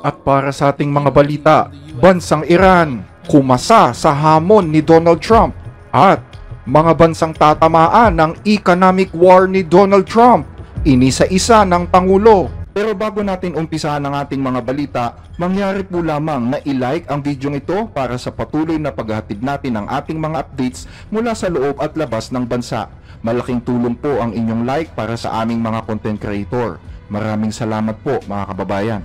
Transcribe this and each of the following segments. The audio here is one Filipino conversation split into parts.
At para sa ating mga balita, bansang Iran, kumasa sa hamon ni Donald Trump at mga bansang tatamaan ng economic war ni Donald Trump, inisa-isa ng Pangulo. Pero bago natin umpisahan ang ating mga balita, mangyari po lamang na i-like ang video ito para sa patuloy na paghahatid natin ng ating mga updates mula sa loob at labas ng bansa. Malaking tulong po ang inyong like para sa aming mga content creator. Maraming salamat po mga kababayan.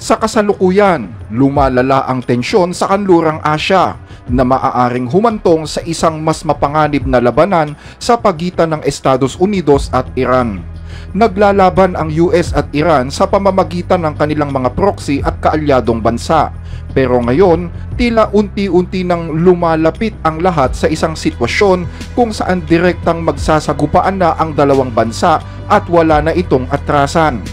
Sa kasalukuyan, lumalala ang tensyon sa kanlurang Asya na maaaring humantong sa isang mas mapanganib na labanan sa pagitan ng Estados Unidos at Iran. Naglalaban ang US at Iran sa pamamagitan ng kanilang mga proxy at kaalyadong bansa. Pero ngayon, tila unti-unti nang lumalapit ang lahat sa isang sitwasyon kung saan direktang magsasagupaan na ang dalawang bansa at wala na itong atrasan.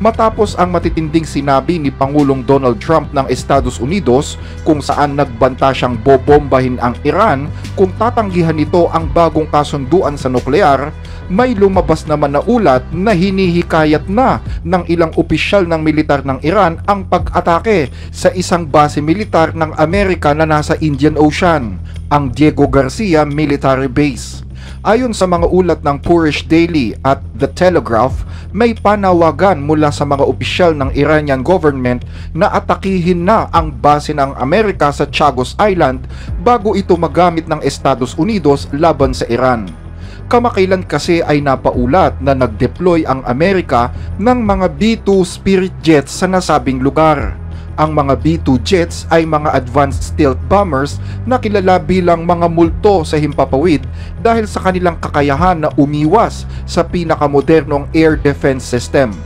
Matapos ang matitinding sinabi ni Pangulong Donald Trump ng Estados Unidos kung saan nagbanta siyang bobombahin ang Iran kung tatanggihan nito ang bagong kasunduan sa nuklear, may lumabas naman na ulat na hinihikayat na ng ilang opisyal ng militar ng Iran ang pag-atake sa isang base militar ng Amerika na nasa Indian Ocean, ang Diego Garcia Military Base. Ayon sa mga ulat ng Purish Daily at The Telegraph, may panawagan mula sa mga opisyal ng Iranian government na atakihin na ang base ng Amerika sa Chagos Island bago ito magamit ng Estados Unidos laban sa Iran. Kamakailan kasi ay napaulat na nag-deploy ang Amerika ng mga B-2 Spirit jets sa nasabing lugar. Ang mga B-2 jets ay mga advanced stealth bombers na kilala bilang mga multo sa himpapawid dahil sa kanilang kakayahan na umiwas sa pinakamodernong air defense system.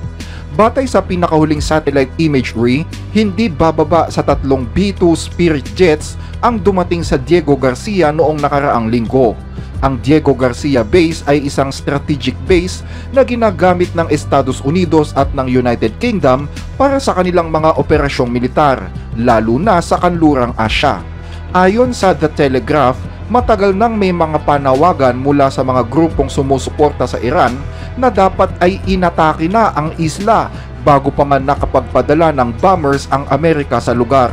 Batay sa pinakahuling satellite imagery, hindi bababa sa 3 B-2 Spirit jets ang dumating sa Diego Garcia noong nakaraang linggo. Ang Diego Garcia Base ay isang strategic base na ginagamit ng Estados Unidos at ng United Kingdom para sa kanilang mga operasyong militar, lalo na sa kanlurang Asya. Ayon sa The Telegraph, matagal nang may mga panawagan mula sa mga grupong sumusuporta sa Iran na dapat ay inatake na ang isla bago pa man nakapagpadala ng bombers ang Amerika sa lugar.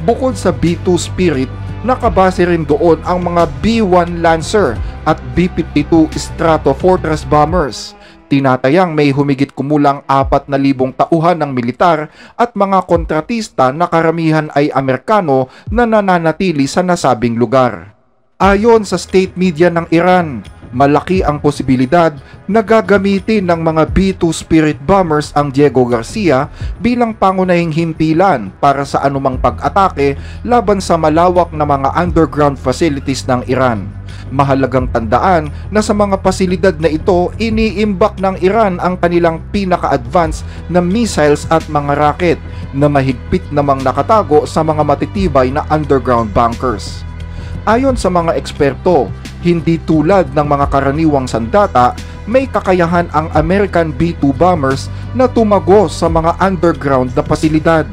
Bukod sa B-2 Spirit, nakabase rin doon ang mga B-1 Lancer at B-52 Stratofortress bombers. Tinatayang may humigit kumulang 4,000 tauhan ng militar at mga kontratista na karamihan ay Amerikano na nananatili sa nasabing lugar. Ayon sa state media ng Iran, malaki ang posibilidad na gagamitin ng mga B-2 Spirit bombers ang Diego Garcia bilang pangunahing himpilan para sa anumang pag-atake laban sa malawak na mga underground facilities ng Iran. Mahalagang tandaan na sa mga pasilidad na ito, iniimbak ng Iran ang kanilang pinaka-advanced na missiles at mga rocket na mahigpit namang nakatago sa mga matitibay na underground bunkers. Ayon sa mga eksperto, hindi tulad ng mga karaniwang sandata, may kakayahan ang American B-2 bombers na tumago sa mga underground na pasilidad.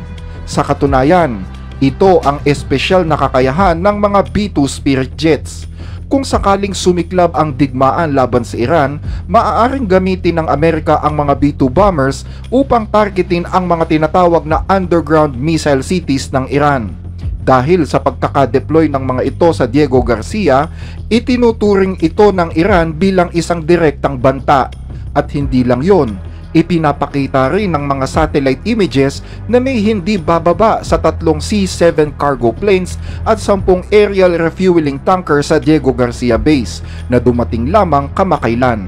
Sa katunayan, ito ang espesyal na kakayahan ng mga B-2 Spirit jets. Kung sakaling sumiklab ang digmaan laban sa Iran, maaaring gamitin ng Amerika ang mga B-2 bombers upang targetin ang mga tinatawag na underground missile cities ng Iran. Dahil sa pagkaka-deploy ng mga ito sa Diego Garcia, itinuturing ito ng Iran bilang isang direktang banta. At hindi lang yon, ipinapakita rin ng mga satellite images na may hindi bababa sa 3 C-7 cargo planes at 10 aerial refueling tanker sa Diego Garcia Base na dumating lamang kamakailan.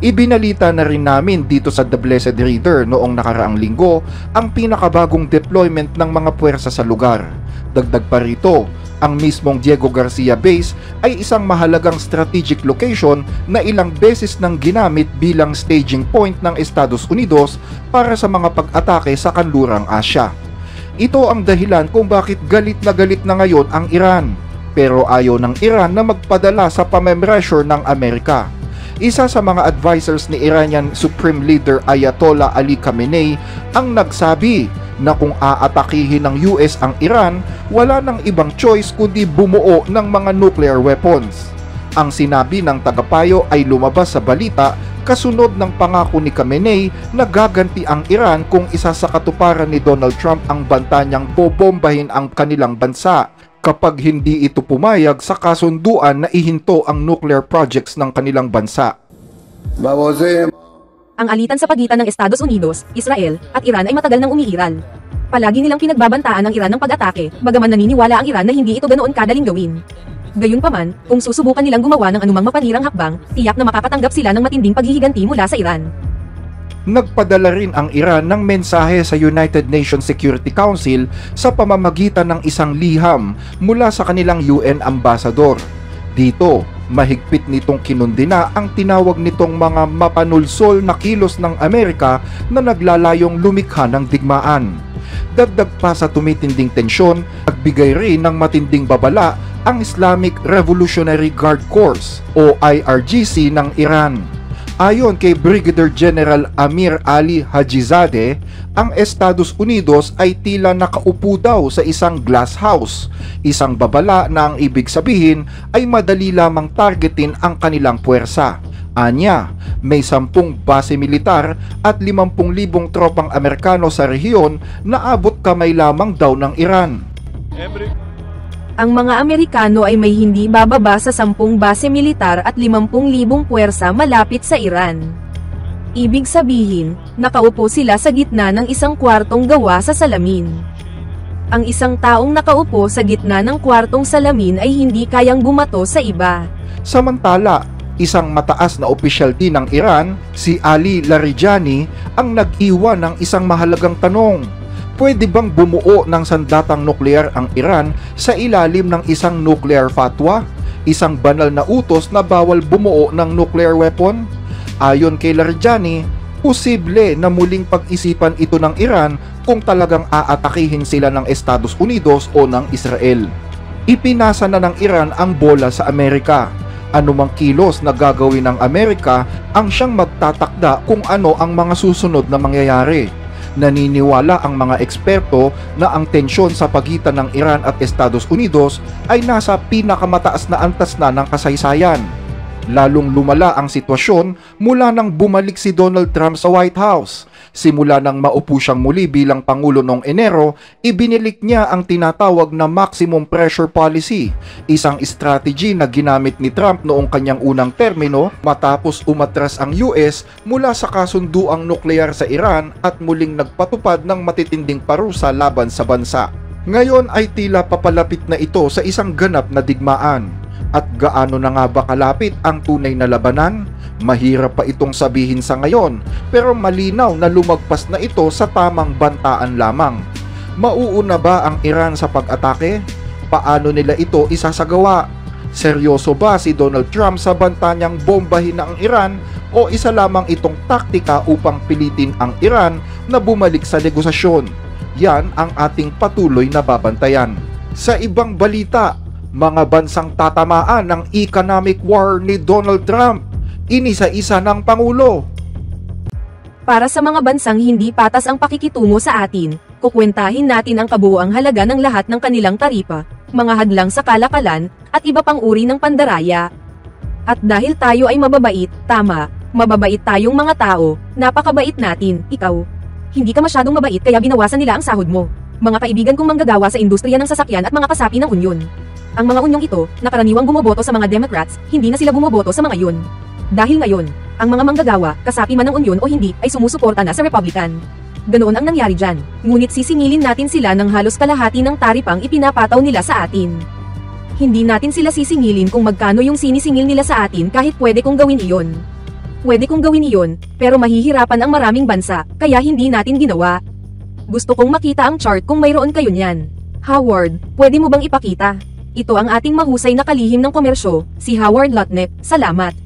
Ibinalita na rin namin dito sa The Blessed Reader noong nakaraang linggo ang pinakabagong deployment ng mga puwersa sa lugar. Dagdag pa rito, ang mismong Diego Garcia Base ay isang mahalagang strategic location na ilang beses nang ginamit bilang staging point ng Estados Unidos para sa mga pag-atake sa kanlurang Asya. Ito ang dahilan kung bakit galit na ngayon ang Iran, pero ayaw ng Iran na magpadala sa pamemressure ng Amerika. Isa sa mga advisors ni Iranian Supreme Leader Ayatollah Ali Khamenei ang nagsabi na kung aatakihin ng US ang Iran, wala nang ibang choice kundi bumuo ng mga nuclear weapons. Ang sinabi ng tagapayo ay lumabas sa balita kasunod ng pangako ni Khamenei na gaganti ang Iran kung isa sa katuparan ni Donald Trump ang banta niyang bobombahin ang kanilang bansa kapag hindi ito pumayag sa kasunduan na ihinto ang nuclear projects ng kanilang bansa. Ang alitan sa pagitan ng Estados Unidos, Israel, at Iran ay matagal nang umiiral. Palagi nilang pinagbabantaan ang Iran ng pag-atake, bagaman naniniwala ang Iran na hindi ito ganoon kadaling gawin. Gayunpaman, kung susubukan nilang gumawa ng anumang mapanirang hakbang, tiyak na makakatanggap sila ng matinding paghihiganti mula sa Iran. Nagpadala rin ang Iran ng mensahe sa United Nations Security Council sa pamamagitan ng isang liham mula sa kanilang UN ambassador. Dito, mahigpit nitong kinundina ang tinawag nitong mga mapanulsol na kilos ng Amerika na naglalayong lumikha ng digmaan. Dagdag pa sa tumitinding tensyon, nagbigay rin ng matinding babala ang Islamic Revolutionary Guard Corps o IRGC ng Iran. Ayon kay Brigadier General Amir Ali Hajizadeh, ang Estados Unidos ay tila nakaupo daw sa isang glass house, isang babala na ang ibig sabihin ay madali lamang targetin ang kanilang puwersa. Anya, may 10 base militar at 50,000 tropang Amerikano sa rehiyon na abot kamay lamang daw ng Iran. Ang mga Amerikano ay may hindi bababa sa 10 base militar at 50,000 puwersa malapit sa Iran. Ibig sabihin, nakaupo sila sa gitna ng isang kwartong gawa sa salamin. Ang isang taong nakaupo sa gitna ng kwartong salamin ay hindi kayang bumato sa iba. Samantala, isang mataas na opisyal din ng Iran, si Ali Larijani, ang nag-iwan ng isang mahalagang tanong. Pwede bang bumuo ng sandatang nuklear ang Iran sa ilalim ng isang nuclear fatwa? Isang banal na utos na bawal bumuo ng nuclear weapon? Ayon kay Larijani, posible na muling pag-isipan ito ng Iran kung talagang aatakihin sila ng Estados Unidos o ng Israel. Ipinasa na ng Iran ang bola sa Amerika. Anumang kilos na gagawin ng Amerika ang siyang magtatakda kung ano ang mga susunod na mangyayari. Naniniwala ang mga eksperto na ang tensyon sa pagitan ng Iran at Estados Unidos ay nasa pinakamataas na antas na ng kasaysayan. Lalong lumala ang sitwasyon mula nang bumalik si Donald Trump sa White House. Simula nang maupo siyang muli bilang Pangulo noong Enero, ibinilik niya ang tinatawag na maximum pressure policy, isang strategy na ginamit ni Trump noong kanyang unang termino matapos umatras ang US mula sa kasunduang nuklear sa Iran at muling nagpatupad ng matitinding parusa laban sa bansa. Ngayon ay tila papalapit na ito sa isang ganap na digmaan. At gaano na nga ba kalapit ang tunay na labanan? Mahirap pa itong sabihin sa ngayon, pero malinaw na lumagpas na ito sa tamang bantaan lamang. Mauuna ba ang Iran sa pag-atake? Paano nila ito isasagawa? Seryoso ba si Donald Trump sa banta niyang bombahin na ang Iran o isa lamang itong taktika upang pilitin ang Iran na bumalik sa negosasyon? Yan ang ating patuloy na babantayan. Sa ibang balita, mga bansang tatamaan ng economic war ni Donald Trump, inisa-isa ng Pangulo. Para sa mga bansang hindi patas ang pakikitungo sa atin, kukwentahin natin ang kabuuang halaga ng lahat ng kanilang taripa, mga hadlang sa kalakalan, at iba pang uri ng pandaraya. At dahil tayo ay mababait, tama, mababait tayong mga tao, napakabait natin, ikaw. Hindi ka masyadong mabait kaya binawasan nila ang sahod mo. Mga kaibigan kong manggagawa sa industriya ng sasakyan at mga kasapi ng unyon. Ang mga unyong ito, na karaniwang bumoboto sa mga Democrats, hindi na sila bumoboto sa mga yun. Dahil ngayon, ang mga manggagawa, kasapi man ng unyon o hindi, ay sumusuporta na sa Republican. Ganoon ang nangyari dyan, ngunit sisingilin natin sila ng halos kalahati ng taripang ipinapataw nila sa atin. Hindi natin sila sisingilin kung magkano yung sinisingil nila sa atin kahit pwede kong gawin iyon. Pwede kong gawin iyon, pero mahihirapan ang maraming bansa, kaya hindi natin ginawa. Gusto kong makita ang chart kung mayroon kayo niyan. Howard, pwede mo bang ipakita? Ito ang ating mahusay na kalihim ng komersyo, si Howard Lutnick, salamat.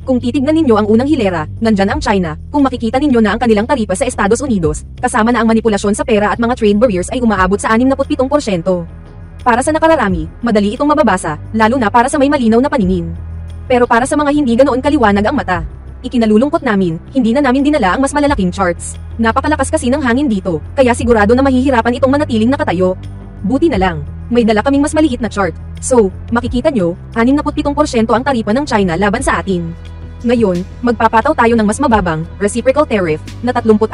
Kung titignan ninyo ang unang hilera, nandyan ang China, kung makikita ninyo na ang kanilang taripa sa Estados Unidos, kasama na ang manipulasyon sa pera at mga trade barriers ay umaabot sa 67%. Para sa nakararami, madali itong mababasa, lalo na para sa may malinaw na paningin. Pero para sa mga hindi ganoon kaliwanag ang mata, ikinalulungkot namin, hindi na namin dinala ang mas malalaking charts. Napakalakas kasi ng hangin dito, kaya sigurado na mahihirapan itong manatiling nakatayo. Buti na lang, may dala kaming mas maliit na chart. So, makikita nyo, 67% ang taripa ng China laban sa atin. Ngayon, magpapataw tayo ng mas mababang, reciprocal tariff, na 34%,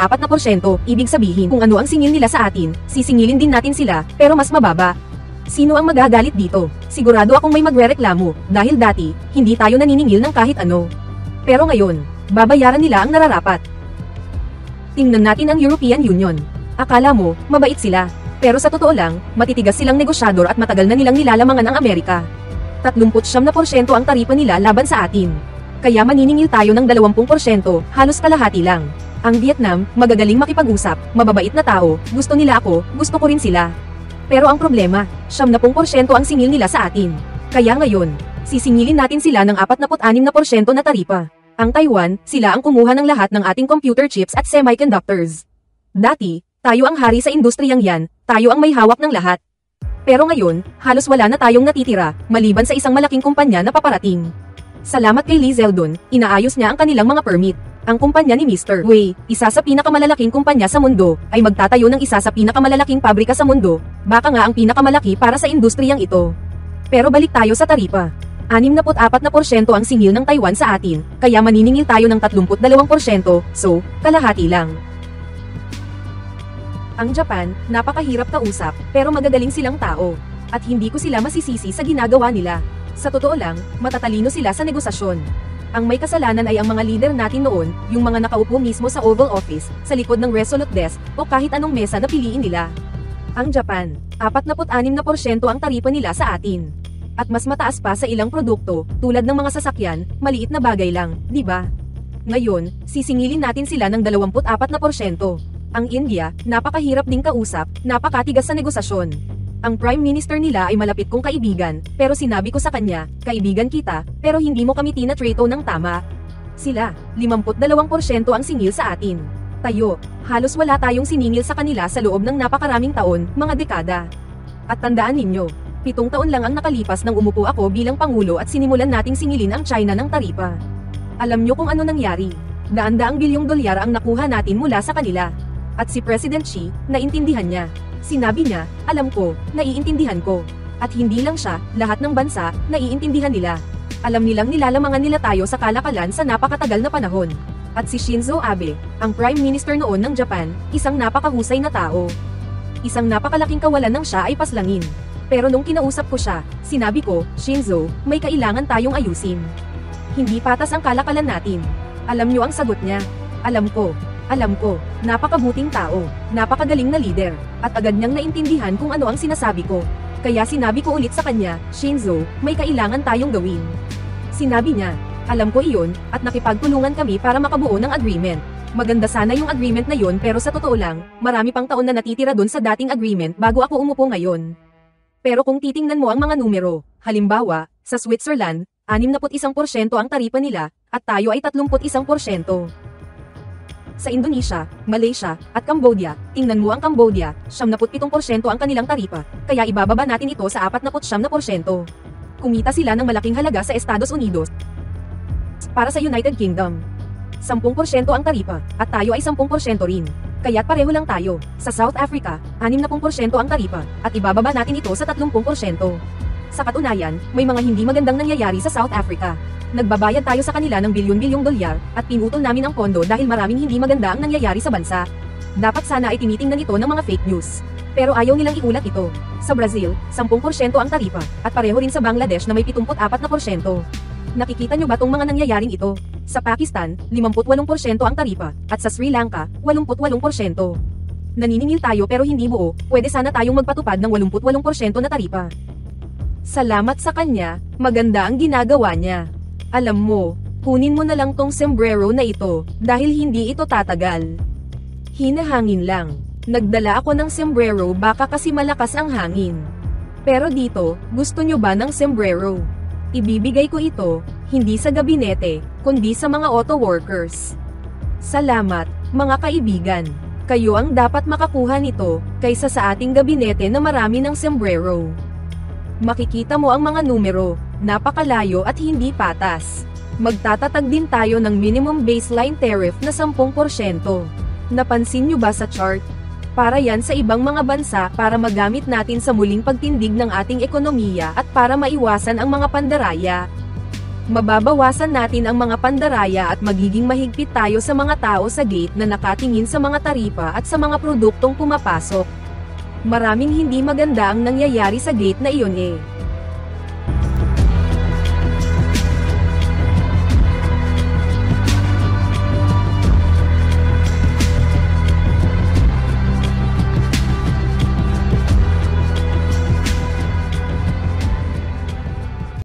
ibig sabihin kung ano ang singil nila sa atin, sisingilin din natin sila, pero mas mababa. Sino ang magagalit dito? Sigurado akong may magrereklamo, dahil dati, hindi tayo naniningil ng kahit ano. Pero ngayon, babayaran nila ang nararapat. Tingnan natin ang European Union. Akala mo, mabait sila. Pero sa totoo lang, matitigas silang negosyador at matagal na nilang nilalamangan ang Amerika. 39% ang taripa nila laban sa atin. Kaya maniningil tayo ng 20%, halos kalahati lang. Ang Vietnam, magagaling makipag-usap, mababait na tao, gusto nila ako, gusto ko rin sila. Pero ang problema, 70% ang singil nila sa atin. Kaya ngayon, sisingilin natin sila ng 46% na taripa. Ang Taiwan, sila ang kumuha ng lahat ng ating computer chips at semiconductors. Dati, tayo ang hari sa industriyang yan, tayo ang may hawak ng lahat. Pero ngayon, halos wala na tayong natitira, maliban sa isang malaking kumpanya na paparating. Salamat kay Lee Zeldon, inaayos niya ang kanilang mga permit. Ang kumpanya ni Mr. Wei, isa sa pinakamalalaking kumpanya sa mundo, ay magtatayo ng isa sa pinakamalalaking pabrika sa mundo, baka nga ang pinakamalaki para sa industriyang ito. Pero balik tayo sa taripa. 64% ang singil ng Taiwan sa atin, kaya maniningil tayo ng 32%, so, kalahati lang. Ang Japan, napakahirap kausap, pero magagaling silang tao. At hindi ko sila masisisi sa ginagawa nila. Sa totoo lang, matatalino sila sa negosasyon. Ang may kasalanan ay ang mga leader natin noon, yung mga nakaupo mismo sa Oval Office, sa likod ng Resolute Desk, o kahit anong mesa na piliin nila. Ang Japan, 46% ang taripa nila sa atin. At mas mataas pa sa ilang produkto, tulad ng mga sasakyan, maliit na bagay lang, di ba? Ngayon, sisingilin natin sila ng 24%. Ang India, napakahirap ding kausap, napakatigas sa negosasyon. Ang Prime Minister nila ay malapit kong kaibigan, pero sinabi ko sa kanya, kaibigan kita, pero hindi mo kami tinatrato ng tama. Sila, 52% ang singil sa atin. Tayo, halos wala tayong siningil sa kanila sa loob ng napakaraming taon, mga dekada. At tandaan ninyo, 7 taon lang ang nakalipas nang umupo ako bilang Pangulo at sinimulan nating singilin ang China ng taripa. Alam nyo kung ano nangyari? Daan-daang bilyong dolyar ang nakuha natin mula sa kanila. At si President Xi, naintindihan niya. Sinabi niya, alam ko, naiintindihan ko. At hindi lang siya, lahat ng bansa, naiintindihan nila. Alam nilang nilalamangan nila tayo sa kalakalan sa napakatagal na panahon. At si Shinzo Abe, ang Prime Minister noon ng Japan, isang napakahusay na tao. Isang napakalaking kawalan ng siya ay paslangin. Pero nung kinausap ko siya, sinabi ko, Shinzo, may kailangan tayong ayusin. Hindi patas ang kalakalan natin. Alam niyo ang sagot niya. Alam ko, napakabuting tao, napakagaling na leader, at agad niyang naintindihan kung ano ang sinasabi ko. Kaya sinabi ko ulit sa kanya, Shinzo, may kailangan tayong gawin. Sinabi niya, alam ko iyon, at nakipagtulungan kami para makabuo ng agreement. Maganda sana yung agreement na yon pero sa totoo lang, marami pang taon na natitira dun sa dating agreement bago ako umupo ngayon. Pero kung titingnan mo ang mga numero, halimbawa, sa Switzerland, 61% ang taripa nila, at tayo ay 31%. Sa Indonesia, Malaysia, at Cambodia, tingnan mo ang Cambodia, 77% ang kanilang taripa, kaya ibababa natin ito sa 49%. Kumita sila ng malaking halaga sa Estados Unidos. Para sa United Kingdom, 10% ang taripa, at tayo ay 10% rin. Kaya't pareho lang tayo. Sa South Africa, 60% ang taripa, at ibababa natin ito sa 30%. Sa katunayan, may mga hindi magandang nangyayari sa South Africa. Nagbabayad tayo sa kanila ng bilyon-bilyong dolyar, at pinutol namin ang pondo dahil maraming hindi maganda ang nangyayari sa bansa. Dapat sana ay tinitingnan ito ng mga fake news. Pero ayaw nilang iulat ito. Sa Brazil, 10% ang taripa, at pareho rin sa Bangladesh na may 74%. Nakikita nyo ba tong mga nangyayaring ito? Sa Pakistan, 58% ang taripa, at sa Sri Lanka, 88%. Naniningil tayo pero hindi buo, pwede sana tayong magpatupad ng 88% na taripa. Salamat sa kanya, maganda ang ginagawa niya. Alam mo, kunin mo na lang tong sombrero na ito, dahil hindi ito tatagal. Hinahangin lang. Nagdala ako ng sombrero baka kasi malakas ang hangin. Pero dito, gusto nyo ba ng sombrero? Ibibigay ko ito, hindi sa gabinete, kundi sa mga auto workers. Salamat, mga kaibigan. Kayo ang dapat makakuha nito, kaysa sa ating gabinete na marami ng sombrero. Makikita mo ang mga numero, napakalayo at hindi patas. Magtatatag din tayo ng minimum baseline tariff na 10%. Napansin nyo ba sa chart? Para yan sa ibang mga bansa para magamit natin sa muling pagtindig ng ating ekonomiya at para maiwasan ang mga pandaraya. Mababawasan natin ang mga pandaraya at magiging mahigpit tayo sa mga tao sa gate na nakatingin sa mga taripa at sa mga produktong pumapasok. Maraming hindi maganda ang nangyayari sa gate na iyon